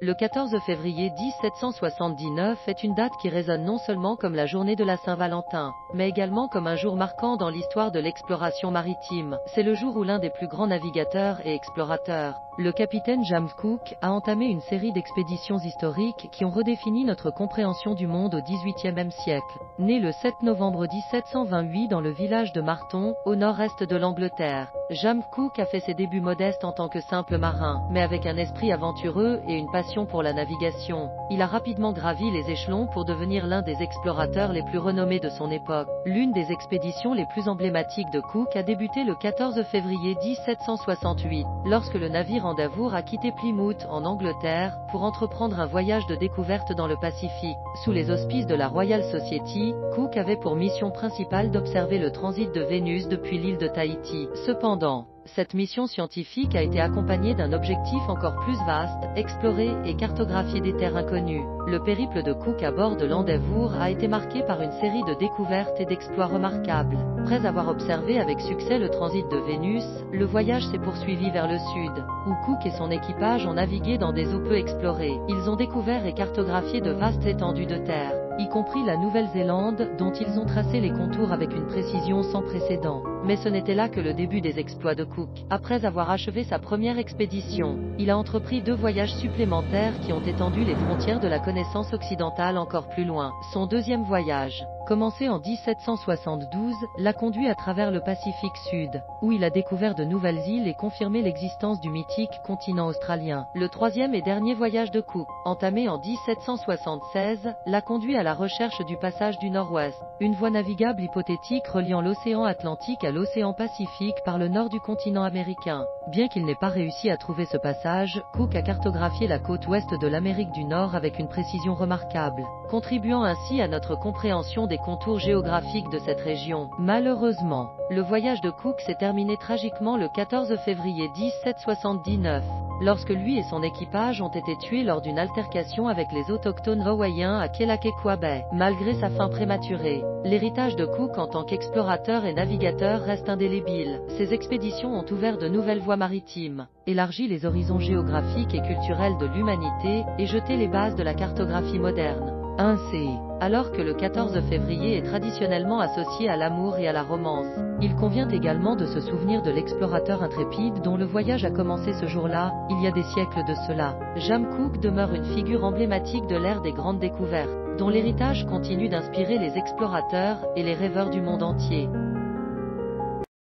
Le 14 février 1779 est une date qui résonne non seulement comme la journée de la Saint-Valentin, mais également comme un jour marquant dans l'histoire de l'exploration maritime. C'est le jour où l'un des plus grands navigateurs et explorateurs, le capitaine James Cook, a entamé une série d'expéditions historiques qui ont redéfini notre compréhension du monde au XVIIIe siècle. Né le 7 novembre 1728 dans le village de Marton, au nord-est de l'Angleterre, James Cook a fait ses débuts modestes en tant que simple marin, mais avec un esprit aventureux et une passion pour la navigation. Il a rapidement gravi les échelons pour devenir l'un des explorateurs les plus renommés de son époque. L'une des expéditions les plus emblématiques de Cook a débuté le 14 février 1768, lorsque le navire Endeavour a quitté Plymouth en Angleterre pour entreprendre un voyage de découverte dans le Pacifique. Sous les auspices de la Royal Society, Cook avait pour mission principale d'observer le transit de Vénus depuis l'île de Tahiti. Cependant, cette mission scientifique a été accompagnée d'un objectif encore plus vaste, explorer et cartographier des terres inconnues. Le périple de Cook à bord de l'Endeavour a été marqué par une série de découvertes et d'exploits remarquables. Après avoir observé avec succès le transit de Vénus, le voyage s'est poursuivi vers le sud, où Cook et son équipage ont navigué dans des eaux peu explorées. Ils ont découvert et cartographié de vastes étendues de terre, y compris la Nouvelle-Zélande, dont ils ont tracé les contours avec une précision sans précédent. Mais ce n'était là que le début des exploits de Cook. Après avoir achevé sa première expédition, il a entrepris 2 voyages supplémentaires qui ont étendu les frontières de la connaissance occidentale encore plus loin. Son deuxième voyage, commencé en 1772, l'a conduit à travers le Pacifique Sud, où il a découvert de nouvelles îles et confirmé l'existence du mythique continent australien. Le troisième et dernier voyage de Cook, entamé en 1776, l'a conduit à la recherche du passage du Nord-Ouest, une voie navigable hypothétique reliant l'océan Atlantique à l'océan Pacifique par le nord du continent américain. Bien qu'il n'ait pas réussi à trouver ce passage, Cook a cartographié la côte ouest de l'Amérique du Nord avec une précision remarquable, contribuant ainsi à notre compréhension des contours géographiques de cette région. Malheureusement, le voyage de Cook s'est terminé tragiquement le 14 février 1779, lorsque lui et son équipage ont été tués lors d'une altercation avec les autochtones hawaïens à Kealakekua Bay. Malgré sa fin prématurée, l'héritage de Cook en tant qu'explorateur et navigateur reste indélébile. Ses expéditions ont ouvert de nouvelles voies maritimes, élargi les horizons géographiques et culturels de l'humanité, et jeté les bases de la cartographie moderne. Ainsi, alors que le 14 février est traditionnellement associé à l'amour et à la romance, il convient également de se souvenir de l'explorateur intrépide dont le voyage a commencé ce jour-là, il y a des siècles de cela. James Cook demeure une figure emblématique de l'ère des grandes découvertes, dont l'héritage continue d'inspirer les explorateurs et les rêveurs du monde entier.